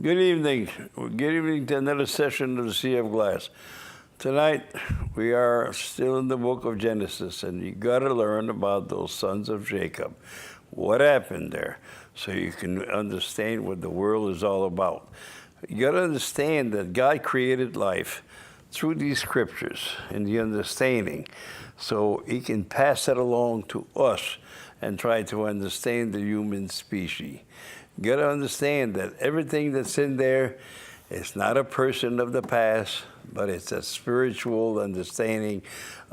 Good evening. Good evening to another session of the Sea of Glass. Tonight, we are still in the book of Genesis, and you got to learn about those sons of Jacob. What happened there, so you can understand what the world is all about. You got to understand that God created life through these scriptures and the understanding, so he can pass it along to us and try to understand the human species. You got to understand that everything that's in there is not a person of the past, but it's a spiritual understanding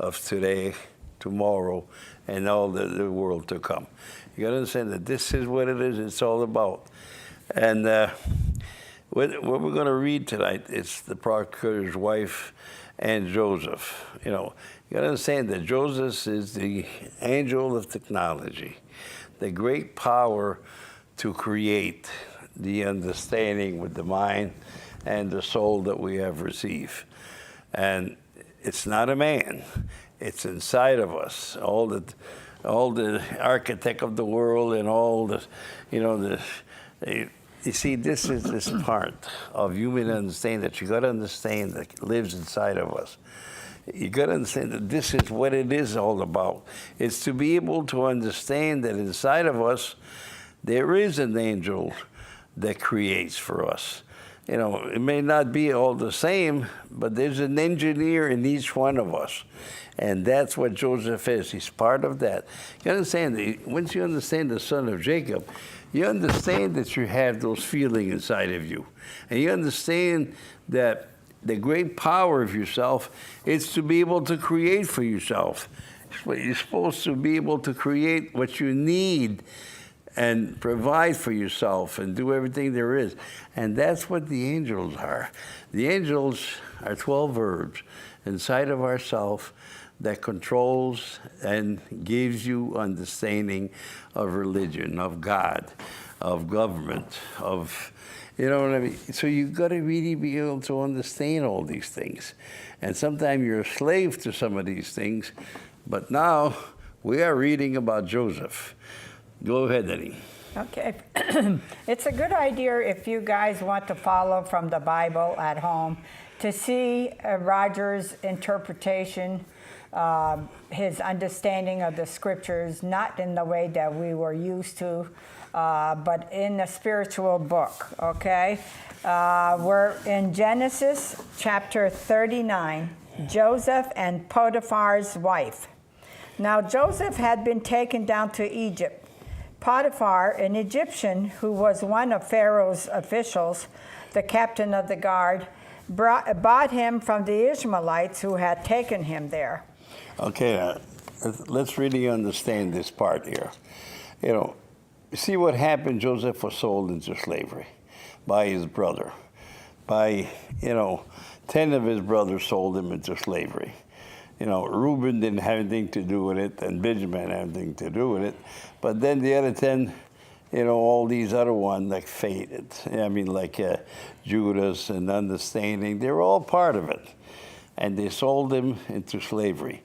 of today, tomorrow, and all the world to come. You got to understand that this is what it is, it's all about. And what we're going to read tonight is the procurator's wife and Joseph. You know, you got to understand that Joseph is the angel of technology, the great power to create the understanding with the mind and the soul that we have received. And it's not a man, it's inside of us. All the architect of the world and all the, you see, this is this part of human understanding that you got to understand that lives inside of us. You got to understand that this is what it is all about. It's to be able to understand that inside of us, there is an angel that creates for us. You know, it may not be all the same, but there's an engineer in each one of us. And that's what Joseph is. He's part of that. You understand, once you understand the son of Jacob, you understand that you have those feelings inside of you. And you understand that the great power of yourself is to be able to create for yourself. You're supposed to be able to create what you need and provide for yourself and do everything there is. And that's what the angels are. The angels are 12 verbs inside of ourself that controls and gives you understanding of religion, of God, of government, of, you know what I mean? So you've got to really be able to understand all these things. And sometimes you're a slave to some of these things, but now we are reading about Joseph. Go ahead, Eddie. Okay. It's a good idea if you guys want to follow from the Bible at home to see Roger's interpretation, his understanding of the scriptures, not in the way that we were used to, but in a spiritual book, okay? We're in Genesis chapter 39, Joseph and Potiphar's wife. Now Joseph had been taken down to Egypt. Potiphar, an Egyptian who was one of Pharaoh's officials, the captain of the guard, bought him from the Ishmaelites who had taken him there. Okay, let's really understand this part here. You know, see what happened. Joseph was sold into slavery by his brother. By, 10 of his brothers sold him into slavery. Reuben didn't have anything to do with it, and Benjamin had anything to do with it. But then the other 10, all these other ones, like faded. Like Judas and understanding, they're all part of it. And they sold him into slavery.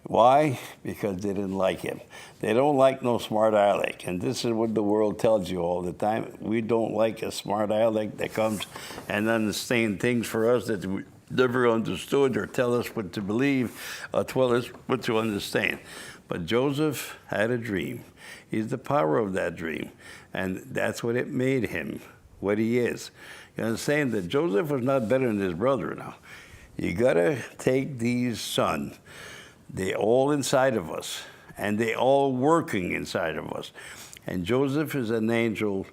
Why? Because they didn't like him. They don't like no smart aleck. And this is what the world tells you all the time. We don't like a smart aleck that comes and understands things for us that we never understood, or tell us what to believe, or tell us what to understand. But Joseph had a dream. He's the power of that dream. And that's what it made him, what he is. You understand that Joseph was not better than his brother now. You got to take these sons. They're all inside of us, and they're all working inside of us. And Joseph is an angel.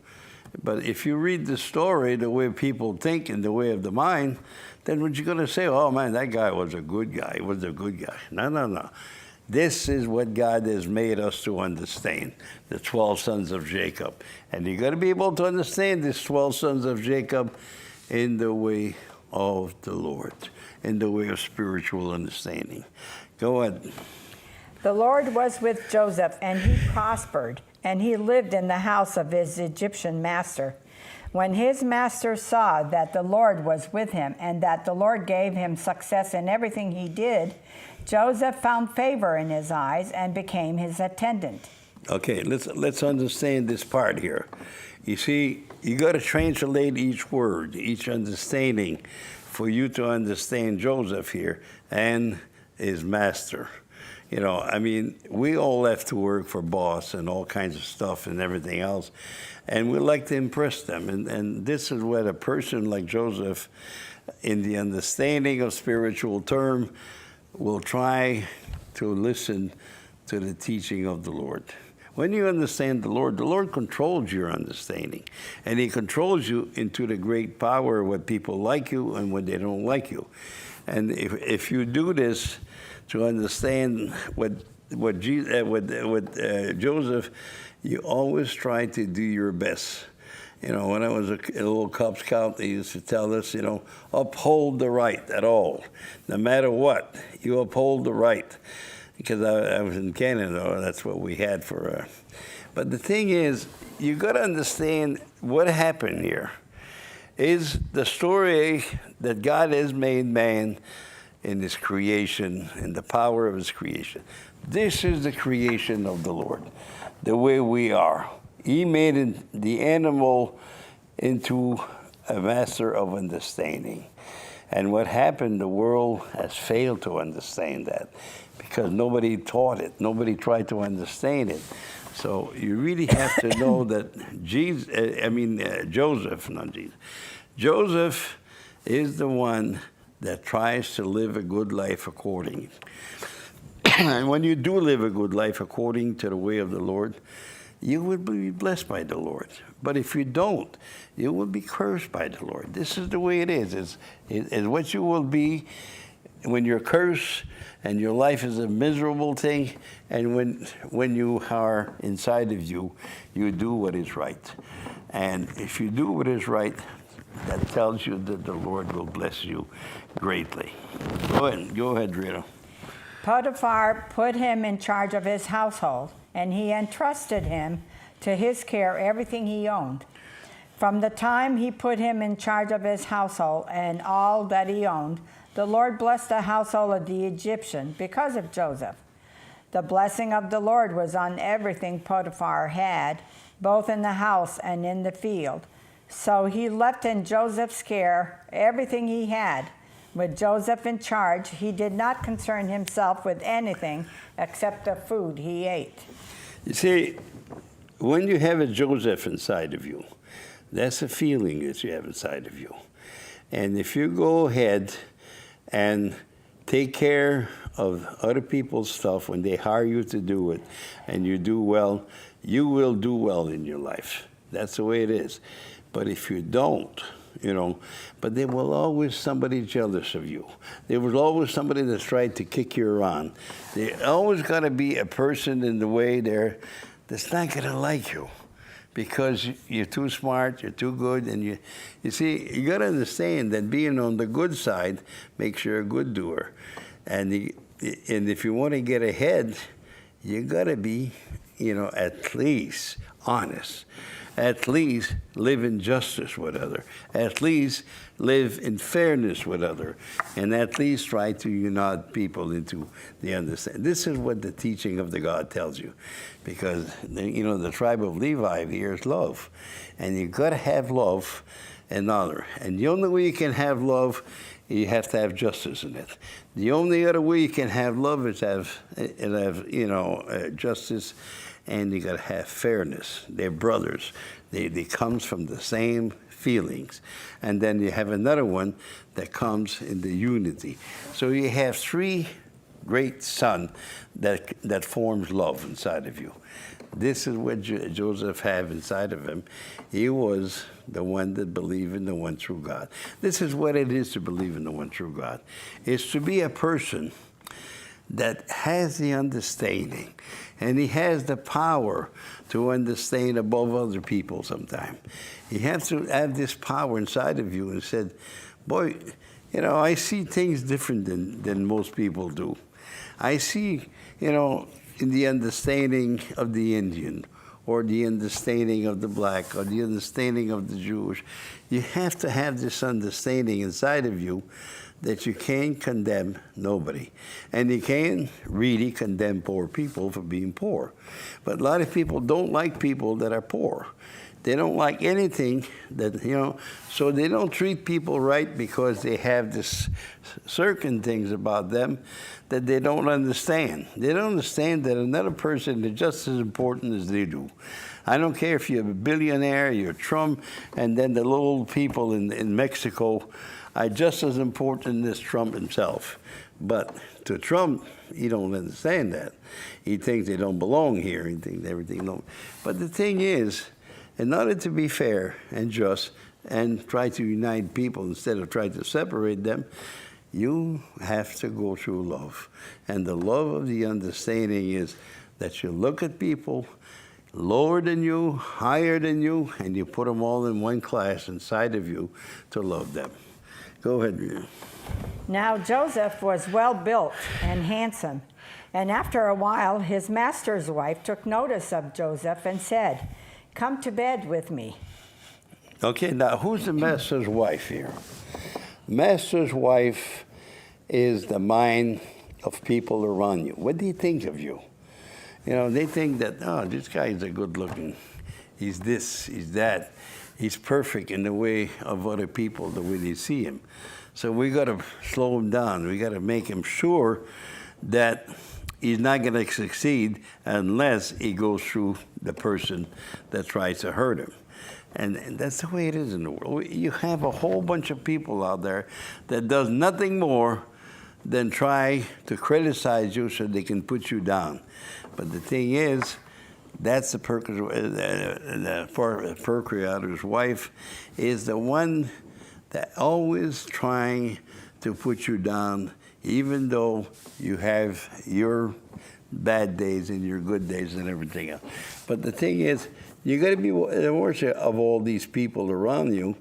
But if you read the story the way people think in the way of the mind, then what you're going to say, oh man, that guy was a good guy. He was a good guy. No. This is what God has made us to understand, the 12 sons of Jacob. And you got to be able to understand these 12 sons of Jacob in the way of the Lord, in the way of spiritual understanding. Go ahead. The Lord was with Joseph, and he prospered, and he lived in the house of his Egyptian master. When his master saw that the Lord was with him, and that the Lord gave him success in everything he did, Joseph found favor in his eyes and became his attendant. Okay, let's understand this part here. You see, you got to translate each word, each understanding, for you to understand Joseph here and his master. You know, I mean, we all have to work for boss and all kinds of stuff and everything else, and we like to impress them. And this is what a person like Joseph, in the understanding of spiritual term, will try to listen to the teaching of the Lord. When you understand the Lord controls your understanding. And he controls you into the great power when people like you and when they don't like you. And if you do this to understand what Joseph, you always try to do your best. You know, when I was a little Cub Scout, they used to tell us, you know, uphold the right at all. No matter what, you uphold the right. Because I was in Canada, that's what we had for. But the thing is, you got to understand what happened here. Is the story that God has made man in his creation, in the power of his creation. This is the creation of the Lord, the way we are. He made the animal into a master of understanding. And what happened, the world has failed to understand that because nobody taught it. Nobody tried to understand it. So you really have to know that Joseph, not Jesus. Joseph is the one that tries to live a good life according. And when you do live a good life according to the way of the Lord, you will be blessed by the Lord. But if you don't, you will be cursed by the Lord. This is the way it is. It's what you will be when you're cursed and your life is a miserable thing, and when you are inside of you, you do what is right. And if you do what is right, that tells you that the Lord will bless you greatly. Go ahead, Rita. Potiphar put him in charge of his household, and he entrusted him to his care everything he owned. From the time he put him in charge of his household and all that he owned, the Lord blessed the household of the Egyptian because of Joseph. The blessing of the Lord was on everything Potiphar had, both in the house and in the field. So he left in Joseph's care everything he had. With Joseph in charge, he did not concern himself with anything except the food he ate. You see, when you have a Joseph inside of you, that's a feeling that you have inside of you. And if you go ahead and take care of other people's stuff when they hire you to do it, and you do well, you will do well in your life. That's the way it is. But if you don't, you know, but there will always somebody jealous of you. There was always somebody that's tried to kick you around. There always got to be a person in the way there that's not going to like you because you're too smart, you're too good, and you see, you got to understand that being on the good side makes you a good doer. And if you want to get ahead, you got to be, you know, at least honest. At least live in justice with other. At least live in fairness with other. And at least try to unite people into the understanding. This is what the teaching of the God tells you. Because, you know, the tribe of Levi here is love. And you've got to have love and honor. And the only way you can have love, you have to have justice in it. The only other way you can have love is have justice. And you got to have fairness. They're brothers. They comes from the same feelings. And then you have another one that comes in the unity. So you have three great sons that forms love inside of you. This is what Joseph had inside of him. He was the one that believed in the one true God. This is what it is to believe in the one true God. It's to be a person that has the understanding, and he has the power to understand above other people sometimes. You have to have this power inside of you and said, boy, you know, I see things different than most people do. I see, you know, in the understanding of the Indian or the understanding of the black or the understanding of the Jewish. You have to have this understanding inside of you that you can't condemn nobody. And you can't really condemn poor people for being poor. But a lot of people don't like people that are poor They don't like anything that, so they don't treat people right because they have this certain things about them that they don't understand. They don't understand that another person is just as important as they do. I don't care if you're a billionaire, you're Trump, and then the little people in Mexico are just as important as Trump himself. But to Trump, he don't understand that. He thinks they don't belong here. He thinks everything don't. But the thing is, in order to be fair and just and try to unite people instead of try to separate them, you have to go through love. And the love of the understanding is that you look at people lower than you, higher than you, and you put them all in one class inside of you to love them. Go ahead, Rita. Now Joseph was well built and handsome, and after a while his master's wife took notice of Joseph and said, "Come to bed with me." Okay, now who's the master's wife here? Master's wife is the mind of people around you. What do you think of you? They think that, oh, this guy is a good looking. He's this, he's that. He's perfect in the way of other people, the way they see him. So we got to slow him down. We got to make him sure that he's not going to succeed unless he goes through the person that tries to hurt him. And that's the way it is in the world. You have a whole bunch of people out there that does nothing more than try to criticize you so they can put you down. But the thing is, that's the procreator's wife is the one that always trying to put you down, even though you have your bad days and your good days and everything else. But the thing is, you got to be aware of all these people around you,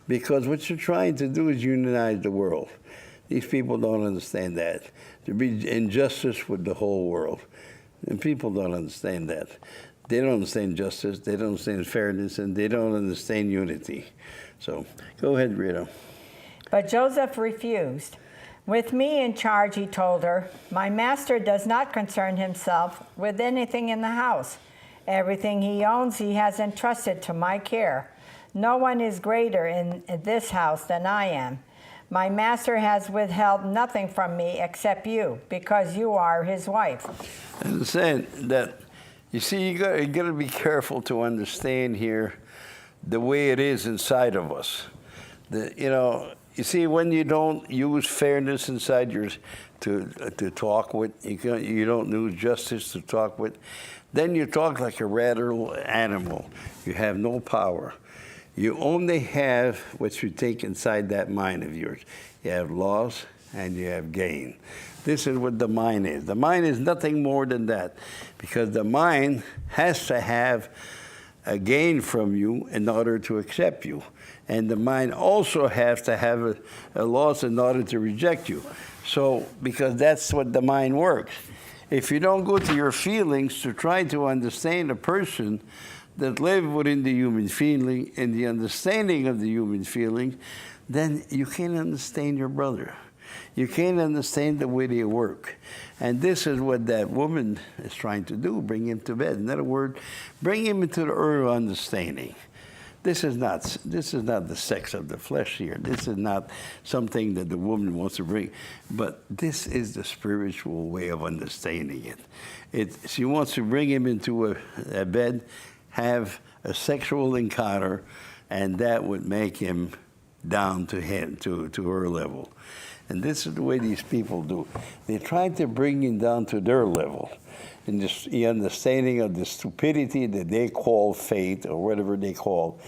because what you're trying to do is unionize the world. These people don't understand that. There be injustice with the whole world. And people don't understand that. They don't understand justice, they don't understand fairness, and they don't understand unity. So, go ahead, Rita. But Joseph refused. "With me in charge," he told her, "my master does not concern himself with anything in the house. Everything he owns he has entrusted to my care. No one is greater in this house than I am. My master has withheld nothing from me except you, because you are his wife." And saying that, you see, you got to be careful to understand here the way it is inside of us. You see, when you don't use fairness inside yours to talk with, you don't use justice to talk with, then you talk like a radical animal. You have no power. You only have what you take inside that mind of yours. You have loss and you have gain. This is what the mind is. The mind is nothing more than that, because the mind has to have a gain from you in order to accept you. And the mind also has to have a loss in order to reject you. So, because that's what the mind works. If you don't go to your feelings to try to understand a person that live within the human feeling and the understanding of the human feeling, then you can't understand your brother. You can't understand the way they work. And this is what that woman is trying to do, bring him to bed. In other words, bring him into the earth understanding. This is not the sex of the flesh here. This is not something that the woman wants to bring. But this is the spiritual way of understanding it. She wants to bring him into a bed, have a sexual encounter, and that would make him down to her level. And this is the way these people do. They try to bring him down to their level, in the understanding of the stupidity that they call faith or whatever they call.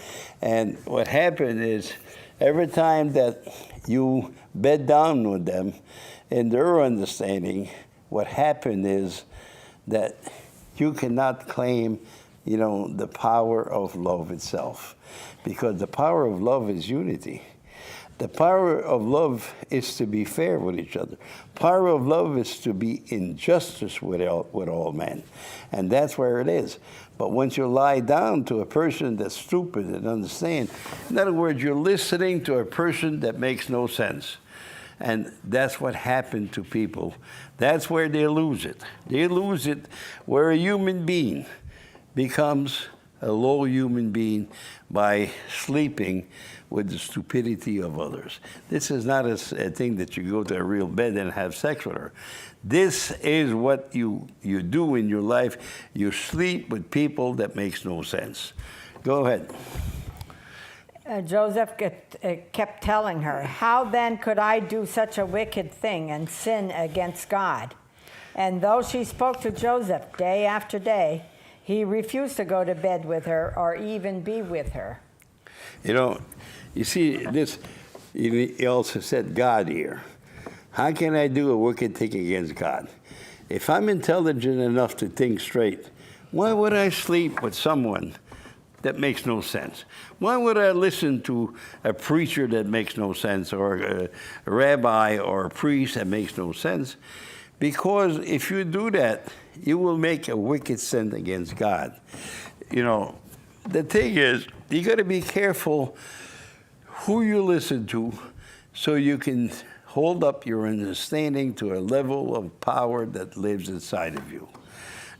And what happened is, every time that you bed down with them in their understanding, what happened is that you cannot claim, the power of love itself, because the power of love is unity. The power of love is to be fair with each other. Power of love is to be in justice with all men. And that's where it is. But once you lie down to a person that's stupid and understand, in other words, you're listening to a person that makes no sense. And that's what happened to people. That's where they lose it. They lose it where a human being becomes a low human being by sleeping with the stupidity of others. This is not a thing that you go to a real bed and have sex with her. This is what you do in your life. You sleep with people that makes no sense. Go ahead. Joseph kept telling her, "How then could I do such a wicked thing and sin against God?" And though she spoke to Joseph day after day, he refused to go to bed with her or even be with her. You know, you see, this, he also said God here. How can I do a wicked thing against God? If I'm intelligent enough to think straight, why would I sleep with someone that makes no sense? Why would I listen to a preacher that makes no sense, or a rabbi or a priest that makes no sense? Because if you do that, you will make a wicked sin against God. You know, the thing is, you got to be careful who you listen to so you can hold up your understanding to a level of power that lives inside of you.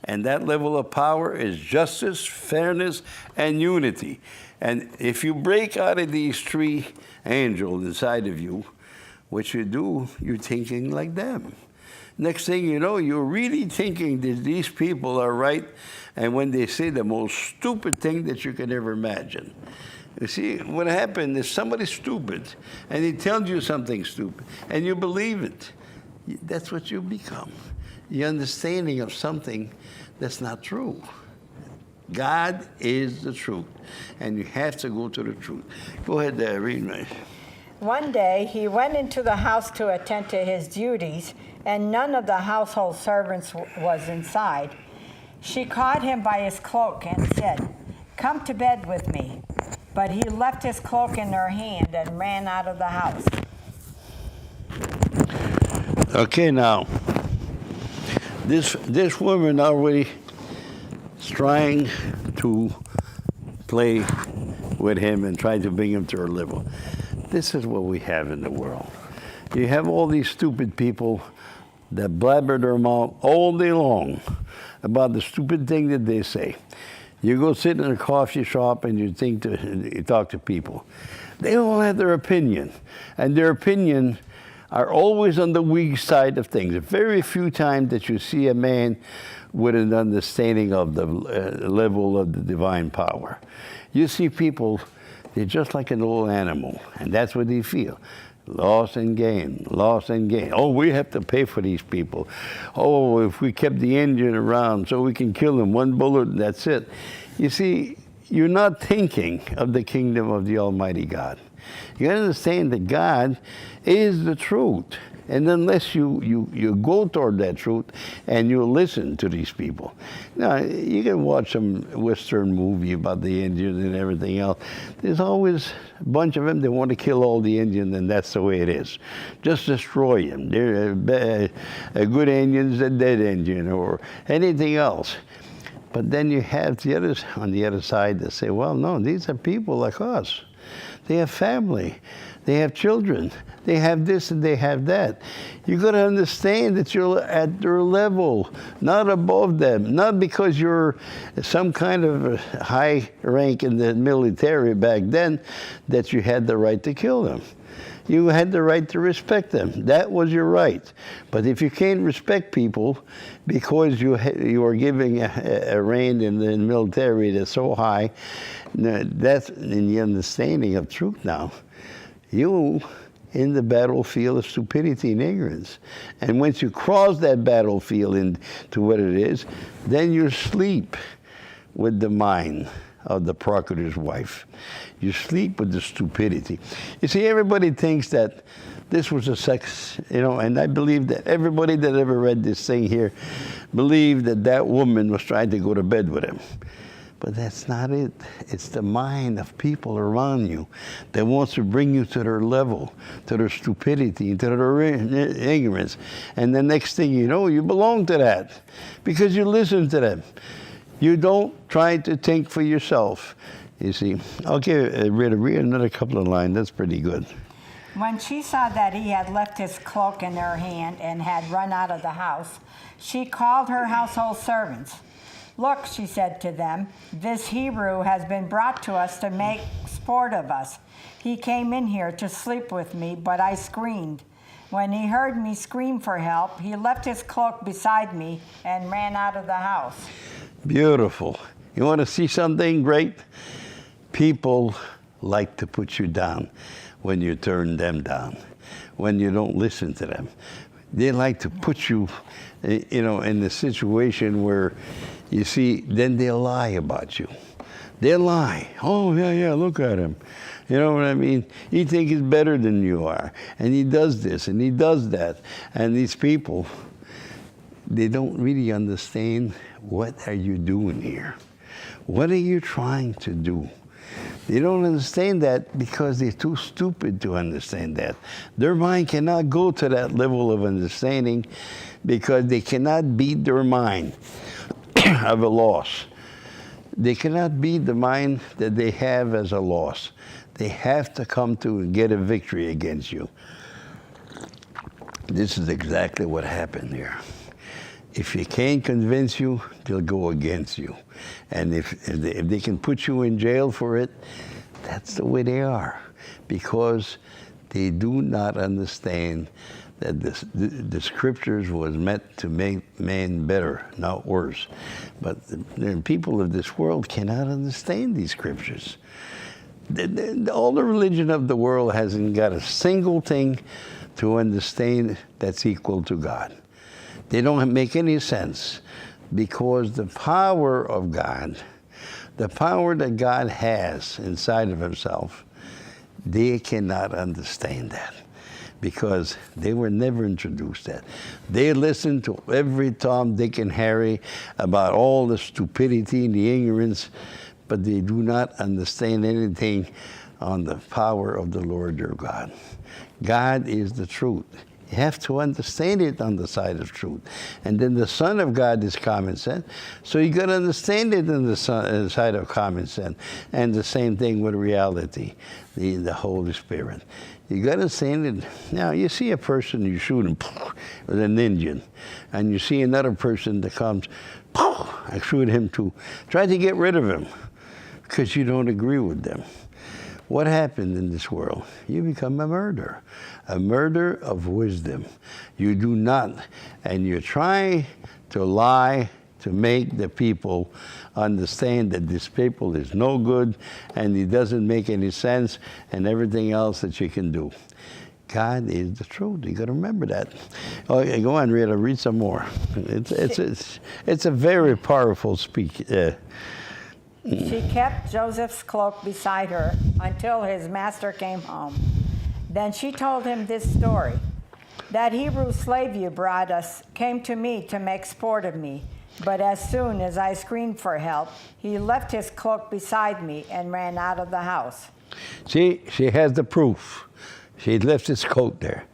And that level of power is justice, fairness, and unity. And if you break out of these three angels inside of you, what you do, you're thinking like them. Next thing you know, you're really thinking that these people are right, and when they say the most stupid thing that you can ever imagine. You see, what happened is somebody's stupid, and he tells you something stupid, and you believe it. That's what you become. The understanding of something that's not true. God is the truth, and you have to go to the truth. Go ahead, read me. One day, he went into the house to attend to his duties, and none of the household servants was inside. She caught him by his cloak and said, "Come to bed with me." But he left his cloak in her hand and ran out of the house. Okay, now, this woman already is trying to play with him and try to bring him to her level. This is what we have in the world. You have all these stupid people that blabber their mouth all day long about the stupid thing that they say. You go sit in a coffee shop and you talk to people. They all have their opinion, and their opinion are always on the weak side of things. Very few times that you see a man with an understanding of the level of the divine power. You see people, they're just like an old animal, and that's what they feel. Loss and gain, loss and gain. Oh, we have to pay for these people. Oh, if we kept the engine around so we can kill them, one bullet, that's it. You see, you're not thinking of the kingdom of the Almighty God. You understand that God is the truth. And unless you go toward that truth and you listen to these people. Now, you can watch some Western movie about the Indians and everything else. There's always a bunch of them that want to kill all the Indians, and that's the way it is. Just destroy them. They're a good Indian's a dead Indian, or anything else. But then you have the others on the other side that say, well, no, these are people like us. They have family. They have children. They have this and they have that. You've got to understand that you're at their level, not above them. Not because you're some kind of high rank in the military back then that you had the right to kill them. You had the right to respect them. That was your right. But if you can't respect people because you are giving a rank in the military that's so high, that's in the understanding of truth now. You in the battlefield of stupidity and ignorance. And once you cross that battlefield into what it is, then you sleep with the mind of the procurator's wife. You sleep with the stupidity. You see, everybody thinks that this was a sex, and I believe that everybody that ever read this thing here believed that that woman was trying to go to bed with him. But that's not it. It's the mind of people around you that wants to bring you to their level, to their stupidity, to their ignorance. And the next thing you know, you belong to that because you listen to them. You don't try to think for yourself, you see. Okay, read another couple of lines. That's pretty good. When she saw that he had left his cloak in her hand and had run out of the house, she called her household servants. "Look," she said to them, "this Hebrew has been brought to us to make sport of us. He came in here to sleep with me, but I screamed. When he heard me scream for help, he left his cloak beside me and ran out of the house." Beautiful. You want to see something great? People like to put you down when you turn them down, when you don't listen to them. They like to put you, in the situation where, you see, then they'll lie about you. They'll lie. "Oh, yeah, look at him." You know what I mean? He thinks he's better than you are. And he does this and he does that. And these people, they don't really understand, what are you doing here? What are you trying to do? They don't understand that because they're too stupid to understand that. Their mind cannot go to that level of understanding because they cannot beat their mind of a loss. They cannot beat the mind that they have as a loss. They have to come to and get a victory against you. This is exactly what happened here. If you can't convince you, they'll go against you. And if they can put you in jail for it, that's the way they are. Because they do not understand that the scriptures was meant to make man better, not worse. But the people of this world cannot understand these scriptures. All the religion of the world hasn't got a single thing to understand that's equal to God. They don't make any sense because the power of God, the power that God has inside of himself, they cannot understand that because they were never introduced that. They listen to every Tom, Dick, and Harry about all the stupidity and the ignorance, but they do not understand anything on the power of the Lord your God. God is the truth. You have to understand it on the side of truth. And then the Son of God is common sense. So you got to understand it on the side of common sense. And the same thing with reality, the Holy Spirit. You got to understand it. Now, you see a person, you shoot him with an Indian. And you see another person that comes, I shoot him too. Try to get rid of him because you don't agree with them. What happened in this world? You become a murderer of wisdom. You do not, and you try to lie to make the people understand that this people is no good and it doesn't make any sense and everything else that you can do. God is the truth. You got to remember that. Okay, go on, Rita. Read some more. It's a very powerful speech. She kept Joseph's cloak beside her until his master came home. Then she told him this story. "That Hebrew slave you brought us came to me to make sport of me. But as soon as I screamed for help, he left his cloak beside me and ran out of the house." See, she has the proof. She left his coat there.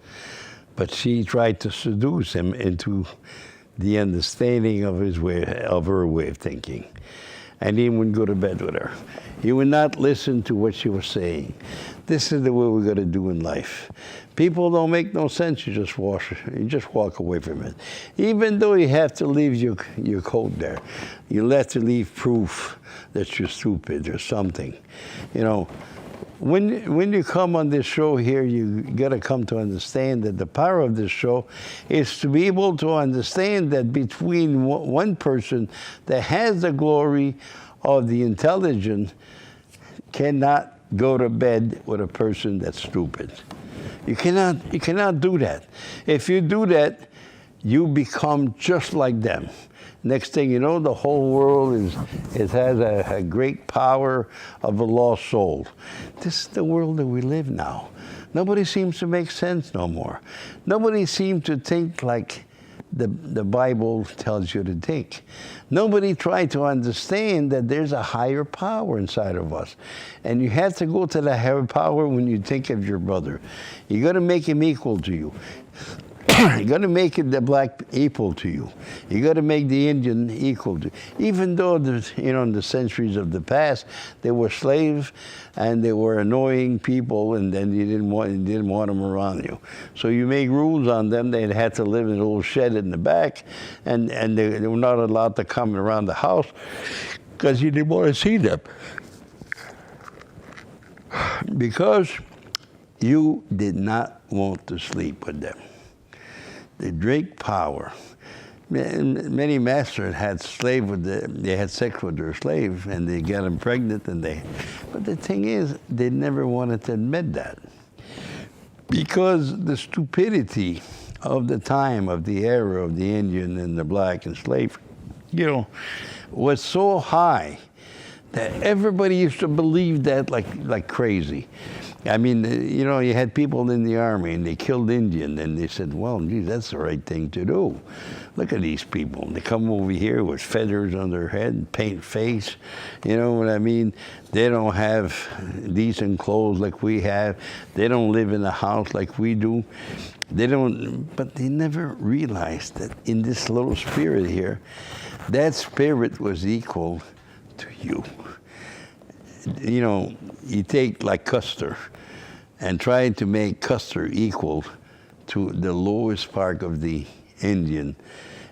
But she tried to seduce him into the understanding of her way of thinking. And he wouldn't go to bed with her. He would not listen to what she was saying. This is the way we got to do in life. People don't make no sense. You just walk away from it. Even though you have to leave your coat there, you have to leave proof that you're stupid or something. When you come on this show here, you got to come to understand that the power of this show is to be able to understand that between one person that has the glory of the intelligent cannot go to bed with a person that's stupid. You cannot do that. If you do that, you become just like them. Next thing you know, the whole world has a great power of a lost soul. This is the world that we live now. Nobody seems to make sense no more. Nobody seems to think like the Bible tells you to think. Nobody tried to understand that there's a higher power inside of us. And you have to go to the higher power when you think of your brother. You got to make him equal to you. You got to make it the black equal to you. You got to make the Indian equal to. Even though there's, in the centuries of the past, they were slaves and they were annoying people, and then you didn't want them around you. So you make rules on them. They had to live in a little shed in the back, and they were not allowed to come around the house because you didn't want to see them. Because you did not want to sleep with them. They drink power. Many masters had they had sex with their slaves, and they got them pregnant, but the thing is, they never wanted to admit that. Because the stupidity of the time, of the era of the Indian and the black and slave, was so high that everybody used to believe that like crazy. I mean, you had people in the army and they killed Indian, and they said, well, geez, that's the right thing to do. Look at these people. They come over here with feathers on their head and paint face. You know what I mean? They don't have decent clothes like we have. They don't live in a house like we do. But they never realized that in this little spirit here, that spirit was equal to you. You take like Custer and try to make Custer equal to the lowest part of the Indian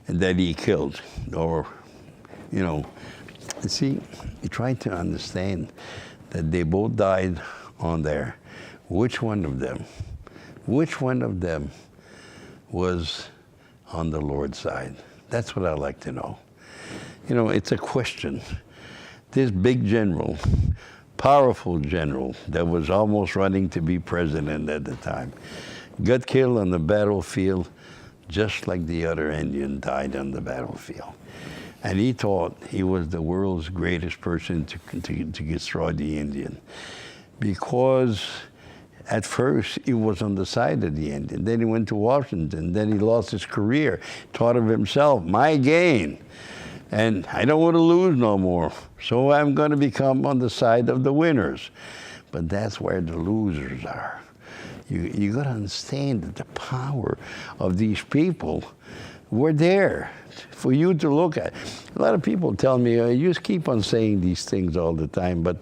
that he killed, or, see, you try to understand that they both died on there. Which one of them was on the Lord's side? That's what I'd like to know. It's a question. This big general, powerful general that was almost running to be president at the time, got killed on the battlefield just like the other Indian died on the battlefield. And he thought he was the world's greatest person to destroy the Indian. Because at first he was on the side of the Indian. Then he went to Washington. Then he lost his career, thought of himself, my gain. And I don't want to lose no more. So I'm going to become on the side of the winners. But that's where the losers are. You got to understand that the power of these people were there for you to look at. A lot of people tell me, you just keep on saying these things all the time, but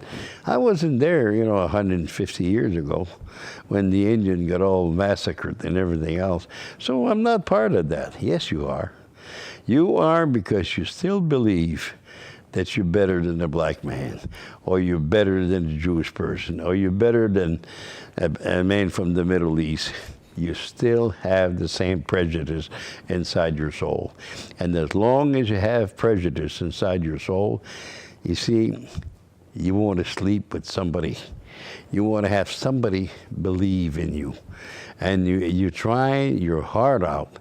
I wasn't there, 150 years ago when the Indian got all massacred and everything else. So I'm not part of that. Yes, you are. You are, because you still believe that you're better than a black man, or you're better than a Jewish person, or you're better than a man from the Middle East. You still have the same prejudice inside your soul. And as long as you have prejudice inside your soul, you see, you want to sleep with somebody. You want to have somebody believe in you. And you try your heart out,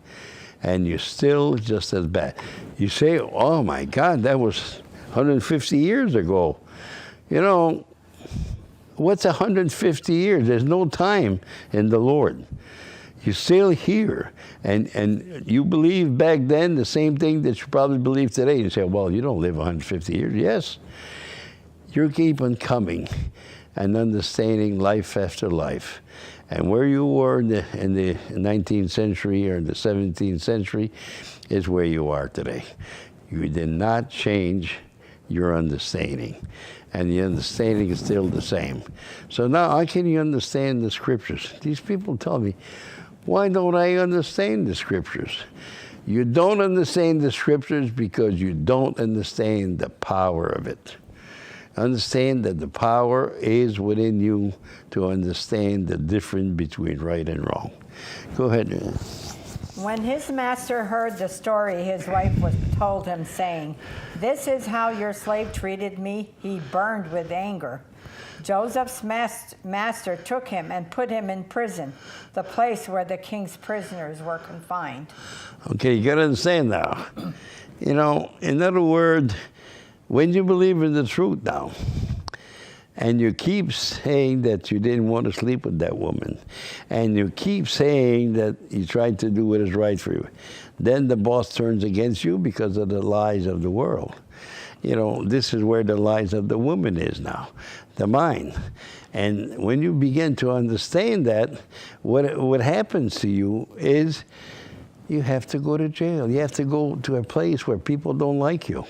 and you're still just as bad. You say, oh my God, that was 150 years ago. What's 150 years? There's no time in the Lord. You're still here, and you believe back then the same thing that you probably believe today. You say, well, you don't live 150 years. Yes, you keep on coming and understanding life after life. And where you were in the 19th century or in the 17th century is where you are today. You did not change your understanding. And the understanding is still the same. So now, how can you understand the scriptures? These people tell me, why don't I understand the scriptures? You don't understand the scriptures because you don't understand the power of it. Understand that the power is within you to understand the difference between right and wrong. Go ahead. When his master heard the story his wife was told him, saying, "This is how your slave treated me," he burned with anger. Joseph's master took him and put him in prison, the place where the king's prisoners were confined. Okay, you got to understand now. In other words, when you believe in the truth now, and you keep saying that you didn't want to sleep with that woman, and you keep saying that you tried to do what is right for you, then the boss turns against you because of the lies of the world. This is where the lies of the woman is now, the mind. And when you begin to understand that, what happens to you is you have to go to jail. You have to go to a place where people don't like you.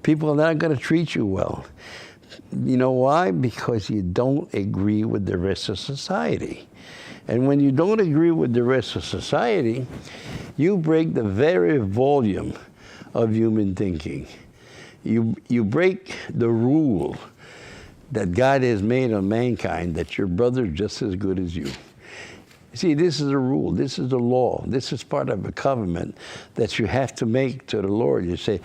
People are not going to treat you well. You know why? Because you don't agree with the rest of society. And when you don't agree with the rest of society, you break the very volume of human thinking. You break the rule that God has made on mankind, that your brother is just as good as you. See, this is a rule. This is the law. This is part of a covenant that you have to make to the Lord. You say,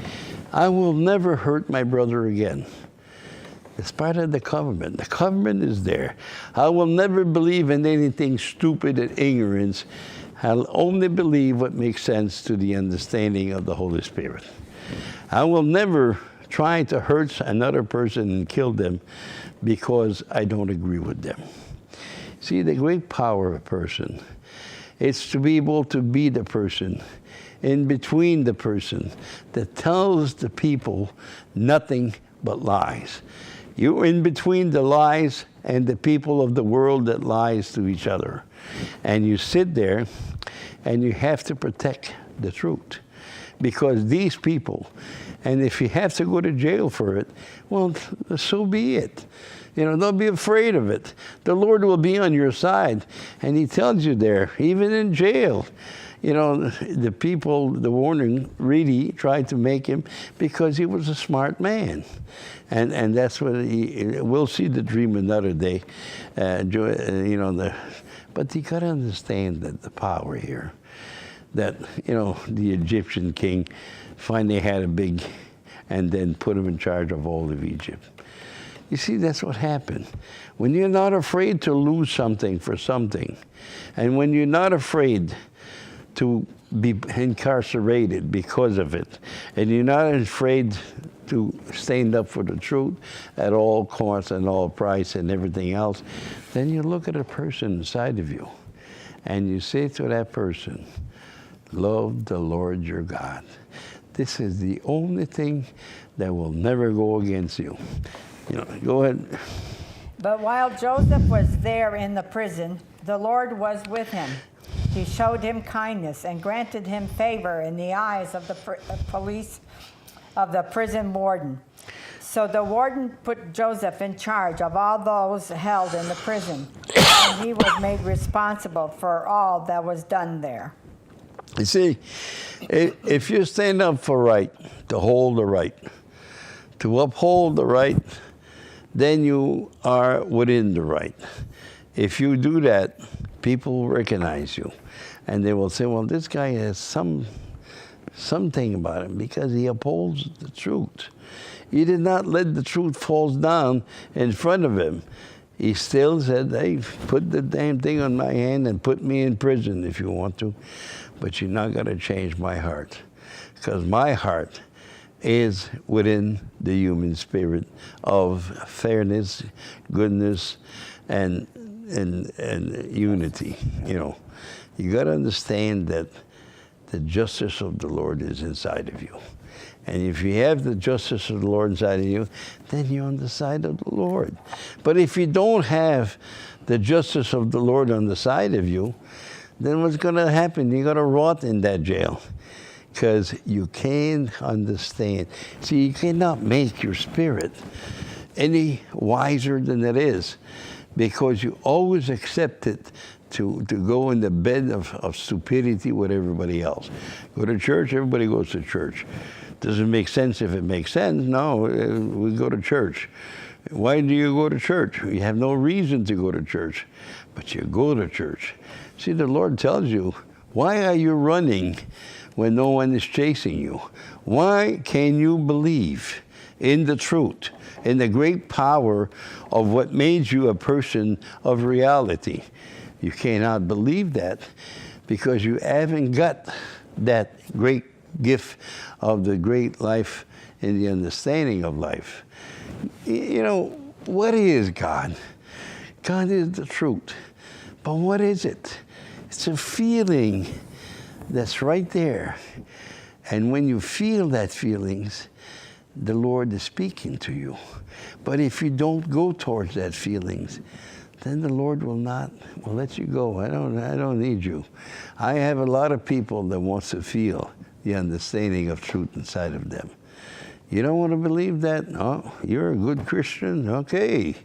I will never hurt my brother again. It's part of the covenant. The covenant is there. I will never believe in anything stupid and ignorance. I'll only believe what makes sense to the understanding of the Holy Spirit. I will never try to hurt another person and kill them because I don't agree with them. See, the great power of a person is to be able to be the person in between the person that tells the people nothing but lies. You're in between the lies and the people of the world that lies to each other. And you sit there and you have to protect the truth. Because these people, and if you have to go to jail for it, well, so be it. You know, don't be afraid of it. The Lord will be on your side. And he tells you there, even in jail, you know, the people, the warning really tried to make him because he was a smart man. And that's what we'll see the dream another day. You know, but you got to understand that the power here, that, you know, the Egyptian king finally had a big, and then put him in charge of all of Egypt. You see, that's what happened. When you're not afraid to lose something for something, and when you're not afraid to be incarcerated because of it, and you're not afraid to stand up for the truth at all costs and all price and everything else, then you look at a person inside of you, and you say to that person, love the Lord your God. This is the only thing that will never go against you. You know, go ahead. But while Joseph was there in the prison, the Lord was with him. He showed him kindness and granted him favor in the eyes of the police of the prison warden. So the warden put Joseph in charge of all those held in the prison, and he was made responsible for all that was done there. You see, if you stand up for right, to hold the right, to uphold the right, then you are within the right. If you do that, people will recognize you. And they will say, well, this guy has something about him because he upholds the truth. He did not let the truth fall down in front of him. He still said, hey, put the damn thing on my hand and put me in prison if you want to. But you're not going to change my heart. Because my heart is within the human spirit of fairness, goodness, and unity. You know, you got to understand that the justice of the Lord is inside of you. And if you have the justice of the Lord inside of you, then you're on the side of the Lord. But if you don't have the justice of the Lord on the side of you, then what's going to happen? You're going to rot in that jail. Because you can't understand. See, you cannot make your spirit any wiser than it is, because you always accept it to go in the bed of stupidity with everybody else. Go to church, everybody goes to church. Does it make sense if it makes sense? No, we go to church. Why do you go to church? You have no reason to go to church, but you go to church. See, the Lord tells you, why are you running when no one is chasing you? Why can you believe in the truth, in the great power of what made you a person of reality? You cannot believe that because you haven't got that great gift of the great life and the understanding of life. You know, what is God? God is the truth. But what is it? It's a feeling that's right there. And when you feel that feelings, the Lord is speaking to you. But if you don't go towards that feelings, then the Lord will let you go. I don't need you. I have a lot of people that wants to feel the understanding of truth inside of them. You don't want to believe that? No, you're a good Christian? Okay.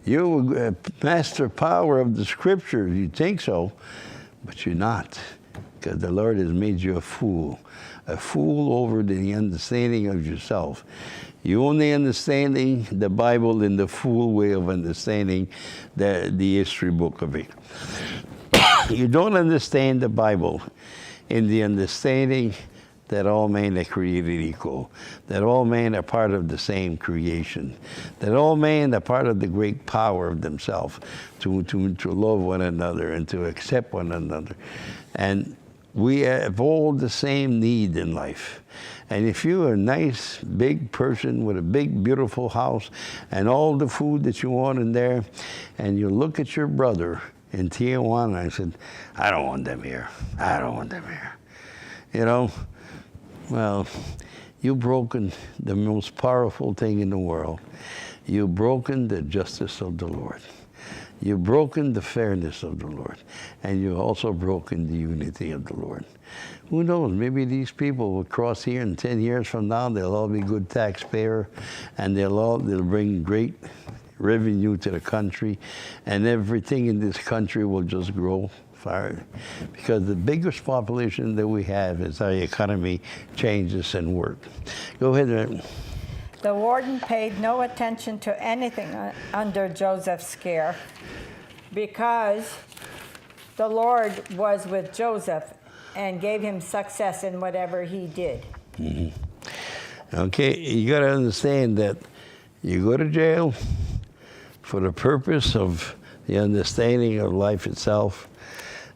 You're a master power of the Scriptures. You think so, but you're not, because the Lord has made you a fool over the understanding of yourself. You only understanding the Bible in the full way of understanding the history book of it. You don't understand the Bible in the understanding that all men are created equal, that all men are part of the same creation, that all men are part of the great power of themselves to love one another and to accept one another. And we have all the same need in life. And if you're a nice, big person with a big, beautiful house and all the food that you want in there, and you look at your brother in Tijuana and said, I don't want them here. I don't want them here. You know? Well, you've broken the most powerful thing in the world. You've broken the justice of the Lord. You've broken the fairness of the Lord. And you've also broken the unity of the Lord. Who knows, maybe these people will cross here in 10 years from now, they'll all be good taxpayers, and they'll bring great revenue to the country, and everything in this country will just grow. Because the biggest population that we have is our economy changes and work. Go ahead, Ed. The warden paid no attention to anything under Joseph's care because the Lord was with Joseph and gave him success in whatever he did. Mm-hmm. Okay, you got to understand that you go to jail for the purpose of the understanding of life itself,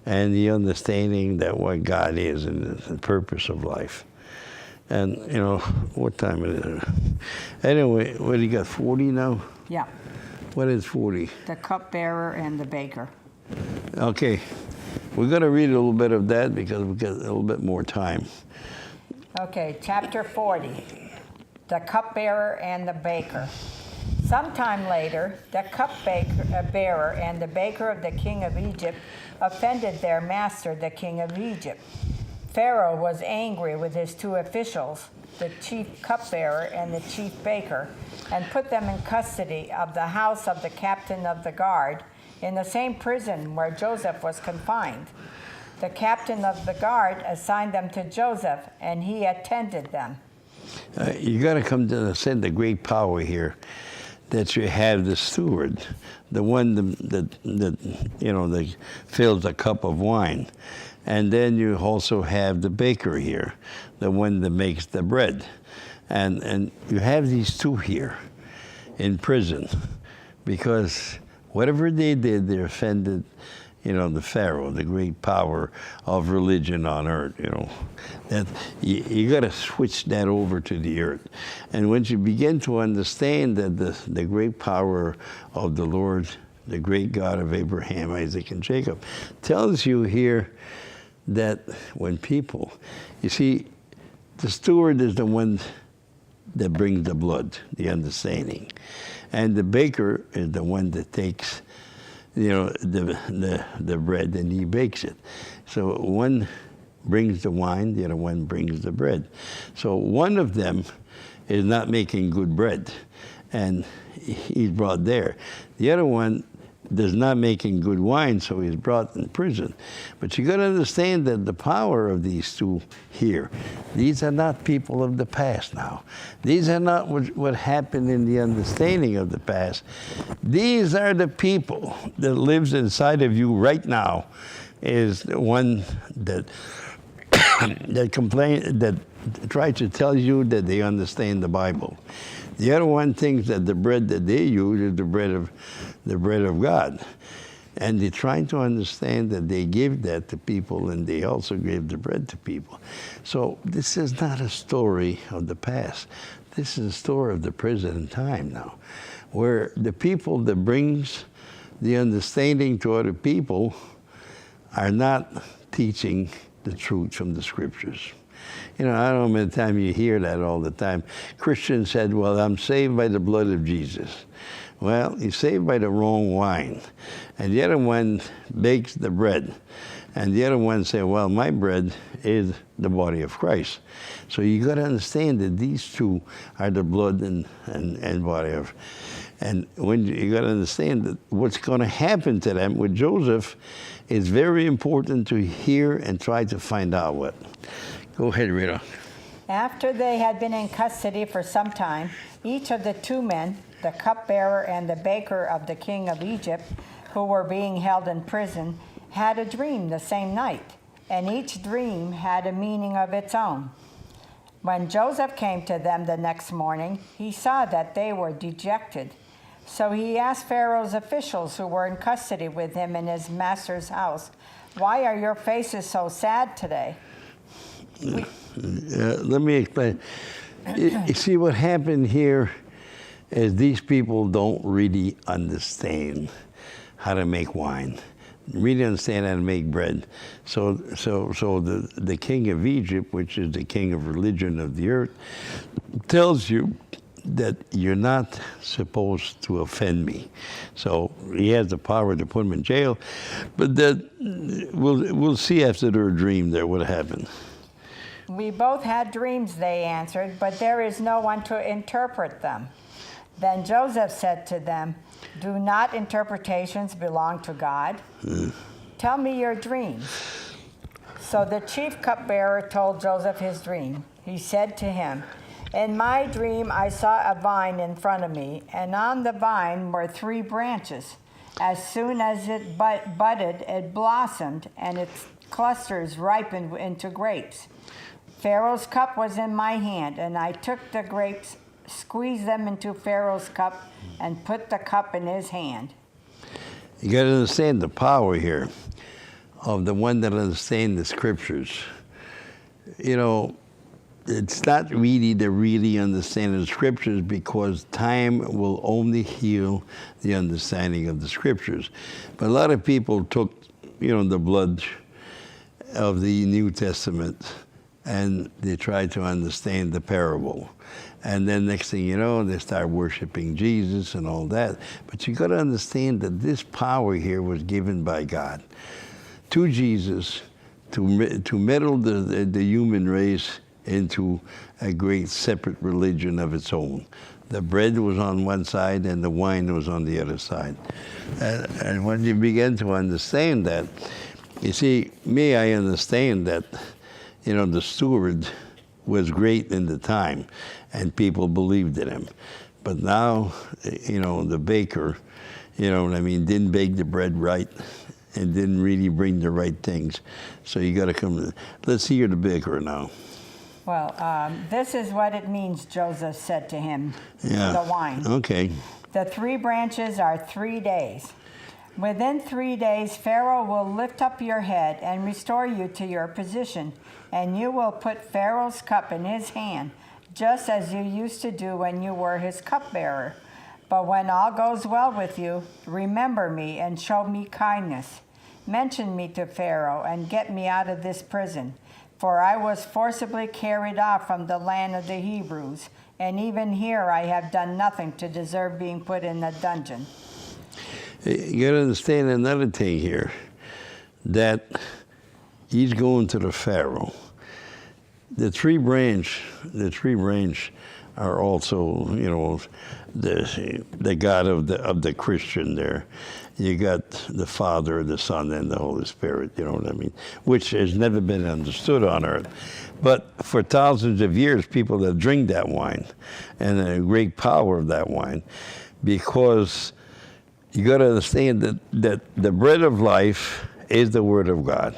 and the understanding that what God is and the purpose of life. And, you know, what time is it? Anyway, what do you got, 40 now? Yeah. What is 40? The cupbearer and the baker. Okay. We're going to read a little bit of that because we've got a little bit more time. Okay, chapter 40. The cupbearer and the baker. Sometime later, the cupbearer and the baker of the king of Egypt offended their master, the king of Egypt. Pharaoh was angry with his two officials, the chief cupbearer and the chief baker, and put them in custody of the house of the captain of the guard in the same prison where Joseph was confined. The captain of the guard assigned them to Joseph, and he attended them. You got to come to understand the great power here. That you have the steward, the one that fills a cup of wine, and then you also have the baker here, the one that makes the bread, and you have these two here in prison because whatever they did, they offended, the Pharaoh, the great power of religion on earth. That you got to switch that over to the earth. And once you begin to understand that the great power of the Lord, the great God of Abraham, Isaac, and Jacob, tells you here that when people, you see, the steward is the one that brings the blood, the understanding, and the baker is the one that takes the bread and he bakes it. So one brings the wine, the other one brings the bread. So one of them is not making good bread, and he's brought there. The other one does not making good wine, so he's brought in prison. But you got to understand that the power of these two here, these are not people of the past now. These are not what happened in the understanding of the past. These are the people that lives inside of you right now, is the one that that try to tell you that they understand the Bible. The other one thinks that the bread that they use is the bread of God. And they're trying to understand that they give that to people and they also give the bread to people. So this is not a story of the past. This is a story of the present time now, where the people that brings the understanding to other people are not teaching the truth from the Scriptures. I don't know how many times you hear that all the time. Christians said, well, I'm saved by the blood of Jesus. Well, he's saved by the wrong wine. And the other one bakes the bread. And the other one say, well, my bread is the body of Christ. So you got to understand that these two are the blood and body of. And when you got to understand that what's going to happen to them with Joseph is very important to hear and try to find out what. Go ahead, Rita. After they had been in custody for some time, each of the two men, the cupbearer and the baker of the king of Egypt, who were being held in prison, had a dream the same night, and each dream had a meaning of its own. When Joseph came to them the next morning, he saw that they were dejected. So he asked Pharaoh's officials who were in custody with him in his master's house, "Why are your faces so sad today?" Let me explain. You see, what happened here is these people don't really understand how to make wine, really understand how to make bread. So the king of Egypt, which is the king of religion of the earth, tells you that you're not supposed to offend me. So he has the power to put him in jail, but that we'll see after their dream there what happened. "We both had dreams," they answered, "but there is no one to interpret them." Then Joseph said to them, "Do not interpretations belong to God? Tell me your dreams." So the chief cupbearer told Joseph his dream. He said to him, "In my dream I saw a vine in front of me, and on the vine were 3 branches. As soon as it budded, it blossomed, and its clusters ripened into grapes. Pharaoh's cup was in my hand, and I took the grapes, squeezed them into Pharaoh's cup, and put the cup in his hand." You got to understand the power here of the one that understands the scriptures. You know, it's not really to really understand the scriptures, because time will only heal the understanding of the scriptures. But a lot of people took, the blood of the New Testament and they tried to understand the parable. And then next thing you know, they start worshiping Jesus and all that. But you got to understand that this power here was given by God to Jesus to meddle the human race into a great separate religion of its own. The bread was on one side and the wine was on the other side. And when you begin to understand that, you see, I understand that, the steward was great in the time and people believed in him. But now, the baker, didn't bake the bread right and didn't really bring the right things. So you got to come. Let's hear the baker now. Well, this is what it means, Joseph said to him, the wine. Okay. The 3 branches are 3 days. Within 3 days, Pharaoh will lift up your head and restore you to your position, and you will put Pharaoh's cup in his hand, just as you used to do when you were his cupbearer. But when all goes well with you, remember me and show me kindness. Mention me to Pharaoh and get me out of this prison. For I was forcibly carried off from the land of the Hebrews, and even here I have done nothing to deserve being put in a dungeon." You got to understand another thing here, that he's going to the Pharaoh. The three branch are also, the God of the Christian there. You got the Father, the Son, and the Holy Spirit, you know what I mean? Which has never been understood on earth. But for thousands of years, people have drank that wine, and a great power of that wine, because you got to understand that the bread of life is the Word of God.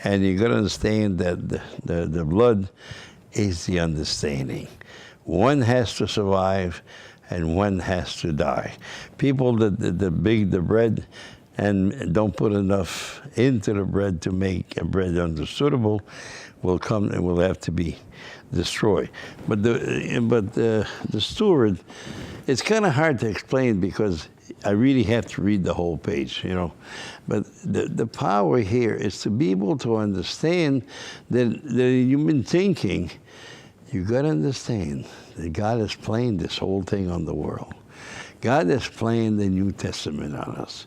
And you got to understand that the blood is the understanding. One has to survive, and one has to die. People that bake the bread and don't put enough into the bread to make a bread understandable will come and will have to be destroyed. But the steward, it's kind of hard to explain because I really have to read the whole page, But the power here is to be able to understand that the human thinking. You got to understand that God is playing this whole thing on the world. God is playing the New Testament on us.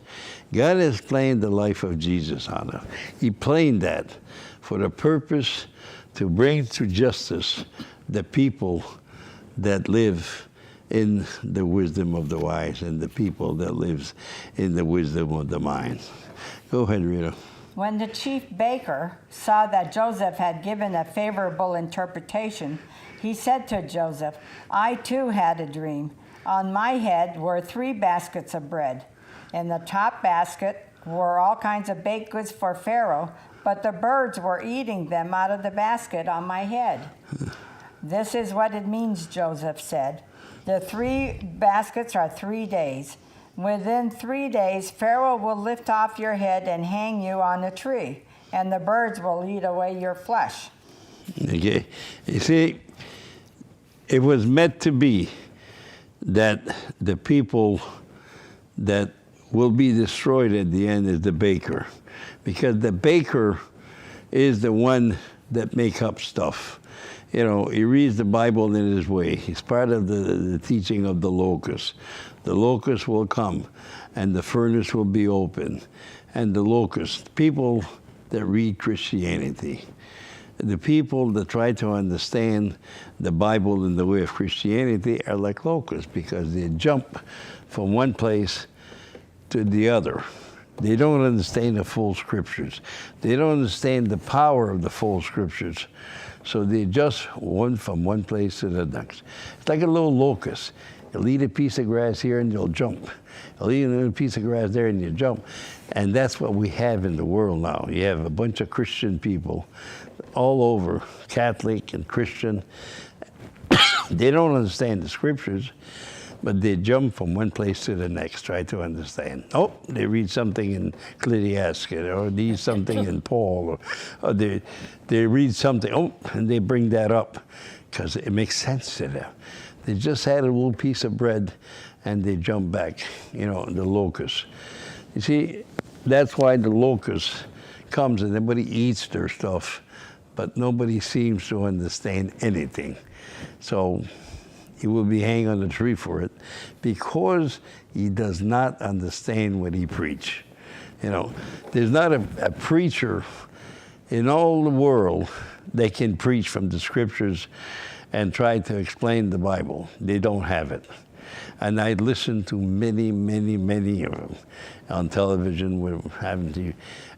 God is playing the life of Jesus on us. He playing that for the purpose to bring to justice the people that live in the wisdom of the wise and the people that lives in the wisdom of the mind. Go ahead, Rita. When the chief baker saw that Joseph had given a favorable interpretation, he said to Joseph, I too had a dream. On my head were 3 baskets of bread. In the top basket were all kinds of baked goods for Pharaoh, but the birds were eating them out of the basket on my head. This is what it means, Joseph said. The 3 baskets are 3 days. Within 3 days, Pharaoh will lift off your head and hang you on a tree, and the birds will eat away your flesh. Okay. You see, it was meant to be that the people that will be destroyed at the end is the baker. Because the baker is the one that make up stuff. You know, he reads the Bible in his way. He's part of the teaching of the locust. The locust will come, and the furnace will be open. And the locust, people that read Christianity, the people that try to understand the Bible in the way of Christianity are like locusts because they jump from one place to the other. They don't understand the full scriptures. They don't understand the power of the full scriptures. So they just from one place to the next. It's like a little locust. You'll eat a piece of grass here and you'll jump. You'll eat a piece of grass there and you jump. And that's what we have in the world now. You have a bunch of Christian people all over, Catholic and Christian. They don't understand the scriptures, but they jump from one place to the next, try to understand. Oh, they read something in Ecclesiastes, or they read something in Paul, or they read something, and they bring that up because it makes sense to them. They just had a little piece of bread, and they jump back, the locust. You see, that's why the locust comes and everybody eats their stuff, but nobody seems to understand anything. So he will be hanging on the tree for it because he does not understand what he preach. There's not a preacher in all the world that can preach from the scriptures and try to explain the Bible. They don't have it. And I listened to many, many, many of them on television,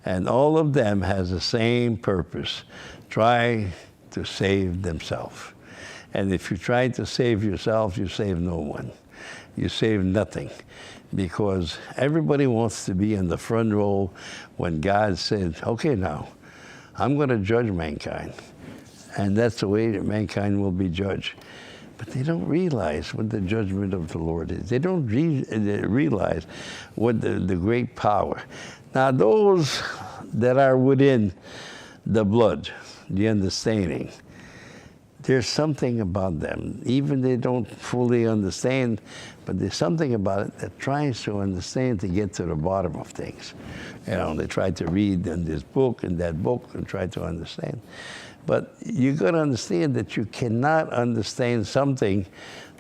and all of them has the same purpose: try to save themselves. And if you try to save yourself, you save no one. You save nothing, because everybody wants to be in the front row when God said, okay, now, I'm going to judge mankind. And that's the way that mankind will be judged. But they don't realize what the judgment of the Lord is. They don't realize what the great power. Now, those that are within the blood, the understanding, there's something about them. Even they don't fully understand, but there's something about it that tries to understand to get to the bottom of things. They try to read in this book and that book and try to understand. But you got to understand that you cannot understand something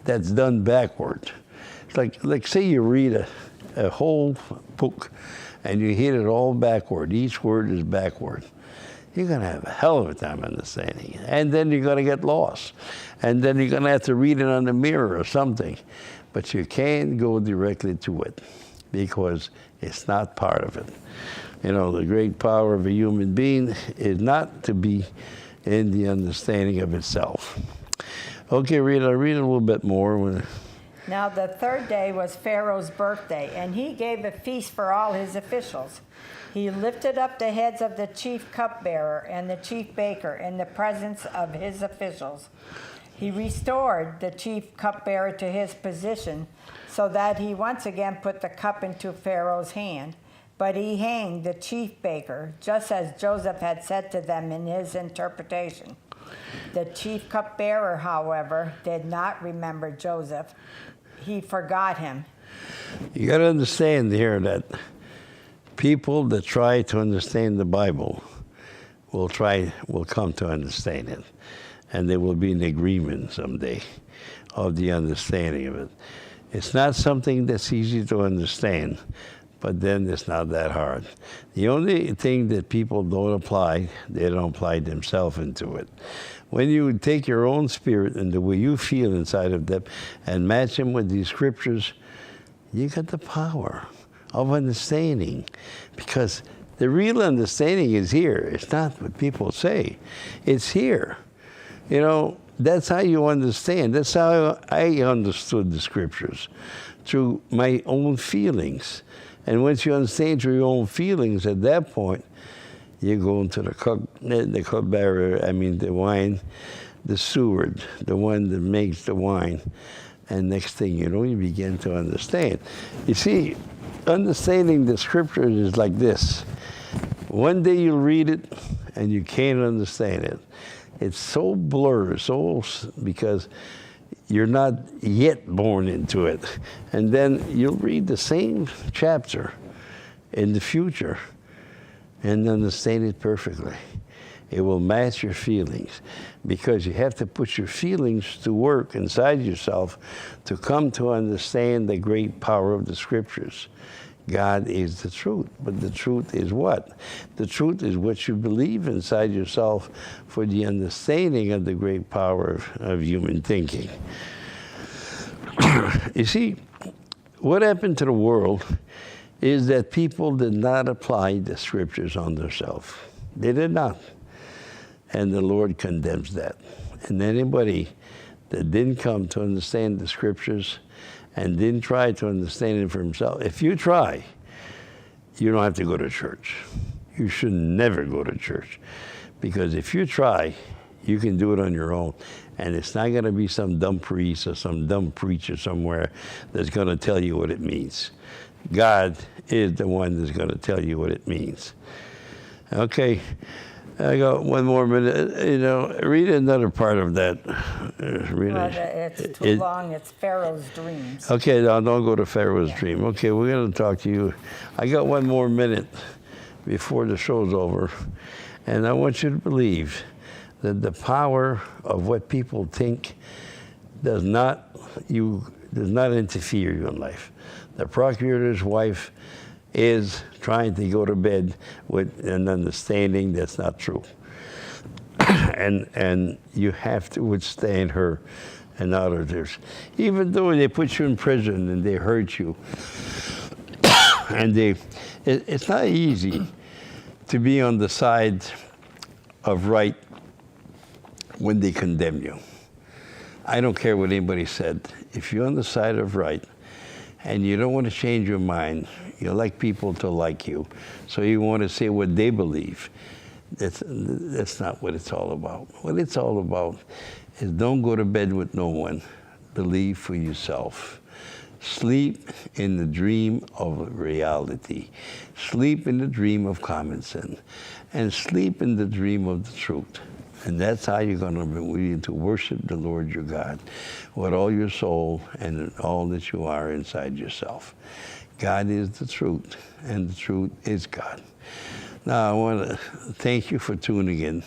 that's done backward. It's like say you read a whole book and you hit it all backward. Each word is backward. You're going to have a hell of a time understanding it. And then you're going to get lost. And then you're going to have to read it on the mirror or something. But you can't go directly to it because it's not part of it. The great power of a human being is not to be in the understanding of itself. Okay, Rita, read a little bit more. Now the 3rd day was Pharaoh's birthday, and he gave a feast for all his officials. He lifted up the heads of the chief cupbearer and the chief baker in the presence of his officials. He restored the chief cupbearer to his position so that he once again put the cup into Pharaoh's hand. But he hanged the chief baker, just as Joseph had said to them in his interpretation. The chief cupbearer, however, did not remember Joseph. He forgot him. You got to understand here that people that try to understand the Bible will come to understand it. And they will be in agreement someday of the understanding of it. It's not something that's easy to understand, but then it's not that hard. The only thing that people don't apply, they don't apply themselves into it. When you take your own spirit and the way you feel inside of them and match them with these scriptures, you got the power of understanding. Because the real understanding is here. It's not what people say. It's here. You know, that's how you understand. That's how I understood the scriptures, through my own feelings. And once you understand through your own feelings, at that point, you go into the cupbearer, the wine, the steward, the one that makes the wine. And next thing you know, you begin to understand. You see, understanding the scriptures is like this. One day you'll read it, and you can't understand it. It's so blurred, because you're not yet born into it. And then you'll read the same chapter in the future and understand it perfectly. It will match your feelings, because you have to put your feelings to work inside yourself to come to understand the great power of the scriptures. God is the truth, but the truth is what? The truth is what you believe inside yourself for the understanding of the great power of human thinking. You see, what happened to the world is that people did not apply the scriptures on themselves. They did not. And the Lord condemns that. And anybody that didn't come to understand the scriptures and didn't try to understand it for himself, if you try, you don't have to go to church. You should never go to church. Because if you try, you can do it on your own. And it's not going to be some dumb priest or some dumb preacher somewhere that's going to tell you what it means. God is the one that's going to tell you what it means. Okay, I got one more minute. You know, read another part of that. It's too long. It's Pharaoh's dreams. Okay, now don't go to Pharaoh's dream. Okay, we're going to talk to you. I got one more minute before the show's over. And I want you to believe that the power of what people think does not interfere in your life. The procurator's wife is trying to go to bed with an understanding that's not true. and you have to withstand her and others. Even though they put you in prison and they hurt you, and it's not easy to be on the side of right when they condemn you. I don't care what anybody said. If you're on the side of right and you don't want to change your mind, you like people to like you, so you want to say what they believe. That's not what it's all about. What it's all about is don't go to bed with no one. Believe for yourself. Sleep in the dream of reality. Sleep in the dream of common sense. And sleep in the dream of the truth. And that's how you're going to be willing to worship the Lord your God with all your soul and all that you are inside yourself. God is the truth, and the truth is God. Now, I want to thank you for tuning in.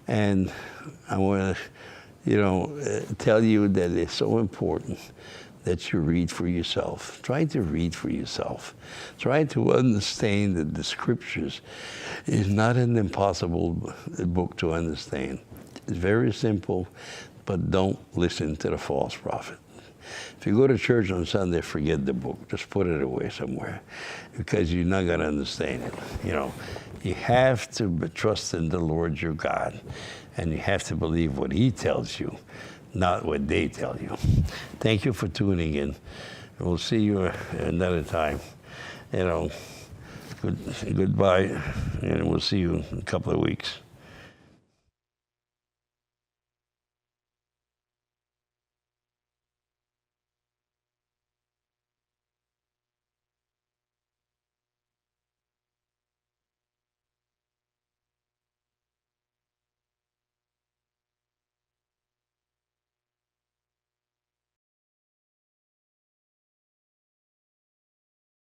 And I want to, tell you that it's so important that you read for yourself. Try to read for yourself. Try to understand that the scriptures is not an impossible book to understand. It's very simple, but don't listen to the false prophet. If you go to church on Sunday, forget the book. Just put it away somewhere, because you're not going to understand it. You have to trust in the Lord your God, and you have to believe what he tells you, not what they tell you. Thank you for tuning in. We'll see you another time. Goodbye, and we'll see you in a couple of weeks.